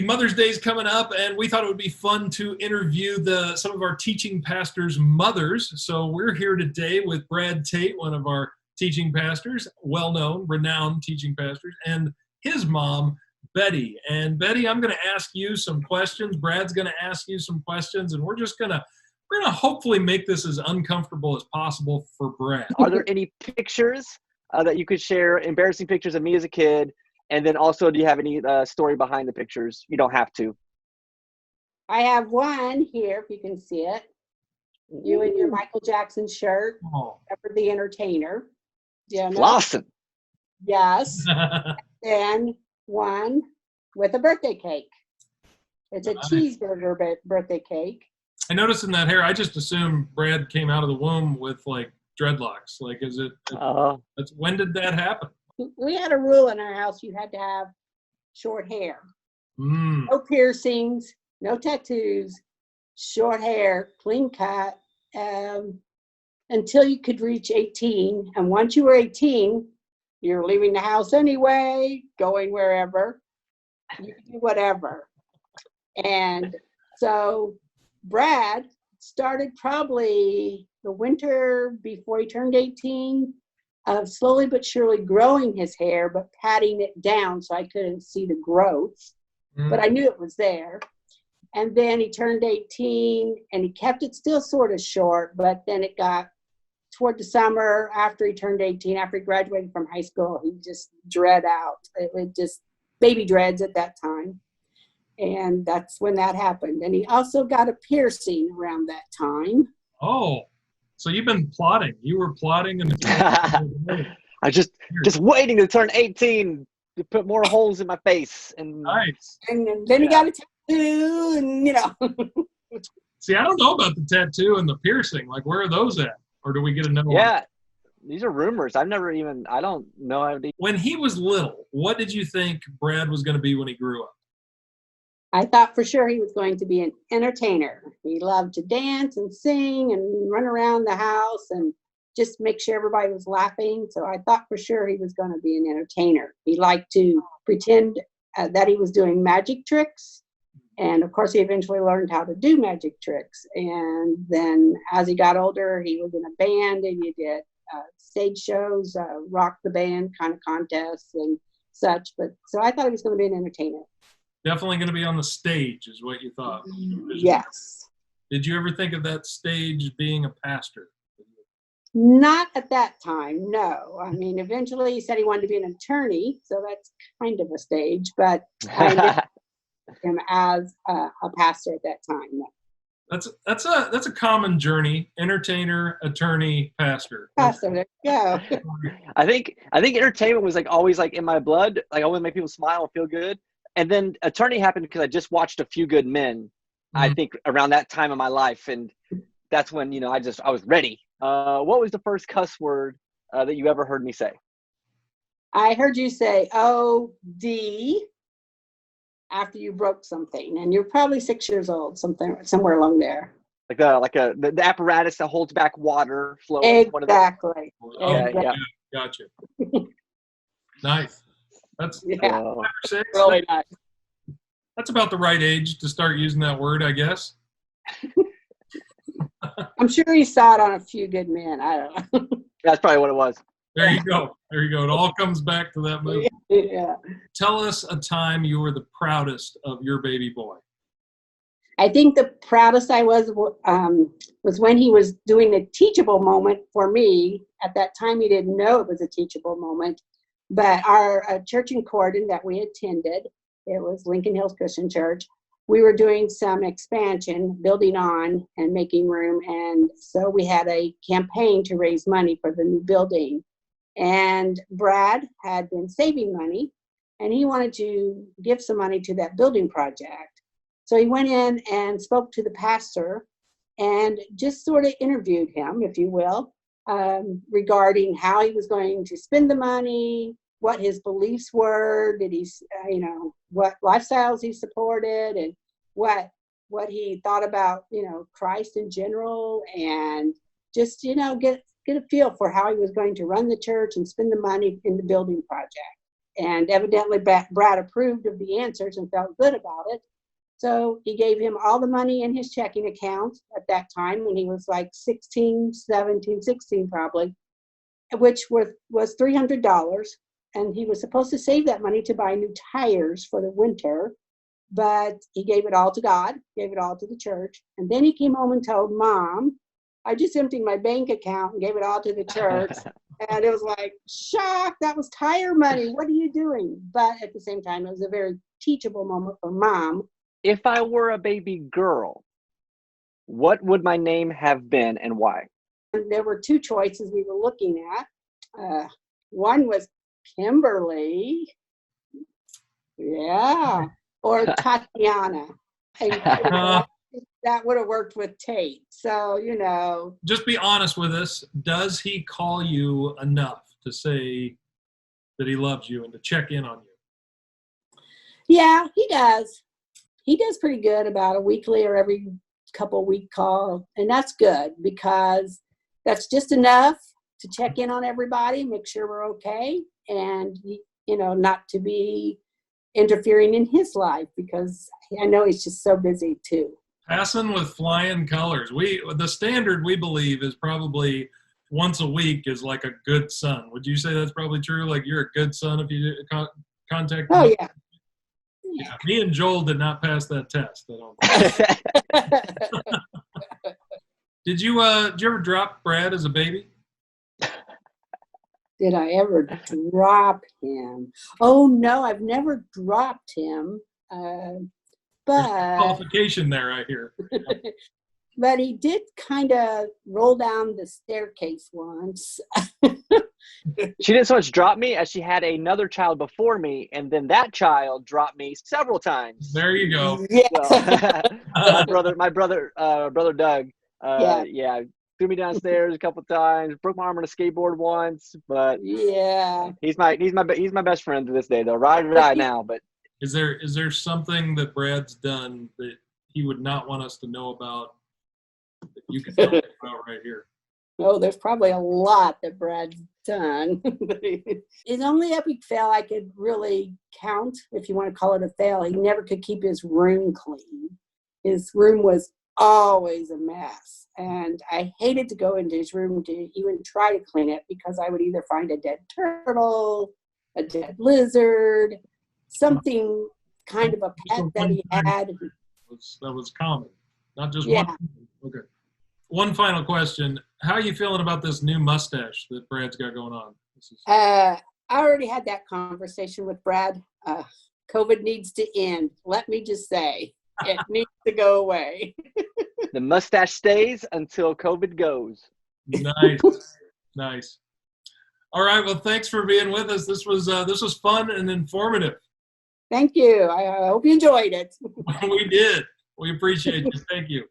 Mother's Day is coming up, and we thought it would be fun to interview some of our teaching pastors' mothers. So we're here today with Brad Tate, one of our teaching pastors, well-known, renowned teaching pastors, and his mom, Betty. And Betty, I'm going to ask you some questions. Brad's going to ask you some questions, and we're going to hopefully make this as uncomfortable as possible for Brad. Are there any pictures that you could share, embarrassing pictures of me as a kid? And then also, do you have any story behind the pictures? You don't have to. I have one here, if you can see it. You in your Michael Jackson shirt, for the entertainer. Yeah, Lawson. Yes. And one with a birthday cake. It's a cheeseburger birthday cake. I noticed in that hair, I just assumed Brad came out of the womb with like dreadlocks. Like, when did that happen? We had a rule in our house: you had to have short hair. No piercings, no tattoos, short hair, clean cut, until you could reach 18. And once you were 18, you're leaving the house anyway, going wherever, you can do whatever. And so Brad started probably the winter before he turned 18, of slowly but surely growing his hair, but patting it down so I couldn't see the growth. But I knew it was there. And then he turned 18 and he kept it still sort of short, but then it got toward the summer after he turned 18, after he graduated from high school, he just dread out. It was just baby dreads at that time. And that's when that happened. And he also got a piercing around that time. Oh, so you've been plotting. You were plotting. I just waiting to turn 18 to put more holes in my face. And nice. And then he got a tattoo and, See, I don't know about the tattoo and the piercing. Like, where are those at? Or do we get to know? Yeah, these are rumors. I don't know. When he was little, what did you think Brad was going to be when he grew up? I thought for sure he was going to be an entertainer. He loved to dance and sing and run around the house and just make sure everybody was laughing. So I thought for sure he was going to be an entertainer. He liked to pretend that he was doing magic tricks. And of course, he eventually learned how to do magic tricks. And then as he got older, he was in a band and he did stage shows, rock the band kind of contests and such. But so I thought he was going to be an entertainer. Definitely going to be on the stage is what you thought. Yes. Did you ever think of that stage being a pastor? Not at that time, no. I mean, eventually he said he wanted to be an attorney, so that's kind of a stage, but I didn't him as a pastor at that time. No. That's a common journey: entertainer, attorney, pastor. Pastor, there you go. I think entertainment was like always like in my blood. Like I want to make people smile and feel good. And then attorney happened because I just watched A Few Good Men. I think around that time of my life, and that's when I was ready. What was the first cuss word that you ever heard me say? I heard you say "OD" after you broke something, and you're probably 6 years old, somewhere along there. Like the apparatus that holds back water flow. Exactly. Yeah. Gotcha. Nice. That's really nice. That's about the right age to start using that word, I guess. I'm sure you saw it on A Few Good Men. I don't know. That's probably what it was. There you go. It all comes back to that movie. Yeah. Tell us a time you were the proudest of your baby boy. I think the proudest I was when he was doing a teachable moment for me. At that time, he didn't know it was a teachable moment. But our church in Cordon that we attended, it was Lincoln Hills Christian Church, we were doing some expansion, building on and making room. And so we had a campaign to raise money for the new building. And Brad had been saving money and he wanted to give some money to that building project. So he went in and spoke to the pastor and just sort of interviewed him, if you will, regarding how he was going to spend the money, what his beliefs were, did he, what lifestyles he supported, and what he thought about, Christ in general, and just, get a feel for how he was going to run the church and spend the money in the building project. And evidently Brad approved of the answers and felt good about it. So he gave him all the money in his checking account at that time when he was like 16, 17, 16 probably, which was $300. And he was supposed to save that money to buy new tires for the winter. But he gave it all to God, gave it all to the church. And then he came home and told Mom, I just emptied my bank account and gave it all to the church. And it was like, shock, that was tire money. What are you doing? But at the same time, it was a very teachable moment for Mom. If I were a baby girl, what would my name have been and why? And there were two choices we were looking at. One was Kimberly. Yeah. Or Tatiana. That would have worked with Tate. So, Just be honest with us. Does he call you enough to say that he loves you and to check in on you? Yeah, he does. He does pretty good, about a weekly or every couple week call. And that's good because that's just enough to check in on everybody, make sure we're okay, and, not to be interfering in his life because I know he's just so busy too. Passing with flying colors. The standard we believe is probably once a week is like a good son. Would you say that's probably true? Like you're a good son if you contact Oh him? yeah. Yeah. Me and Joel did not pass that test. I don't Did you ever drop Brad as a baby? Did I ever drop him? Oh no, I've never dropped him. But Qualification there, I hear. but he did kind of roll down the staircase once. She didn't so much drop me as she had another child before me, and then that child dropped me several times. There you go. Yeah. So, my brother Doug, threw me downstairs a couple times, broke my arm on a skateboard once, but yeah, he's my best friend to this day though. Ride or die now, but. Is there something that Brad's done that he would not want us to know about that you can tell us about right here? Oh, there's probably a lot that Brad's done. His only epic fail I could really count, if you want to call it a fail, he never could keep his room clean. His room was always a mess. And I hated to go into his room to even try to clean it because I would either find a dead turtle, a dead lizard, something kind of a pet that he had. That was common, not just Yeah. one. Okay. One final question. How are you feeling about this new mustache that Brad's got going on? I already had that conversation with Brad. COVID needs to end. Let me just say, it needs to go away. The mustache stays until COVID goes. Nice. Nice. All right. Well, thanks for being with us. This was fun and informative. Thank you. I hope you enjoyed it. We did. We appreciate you. Thank you.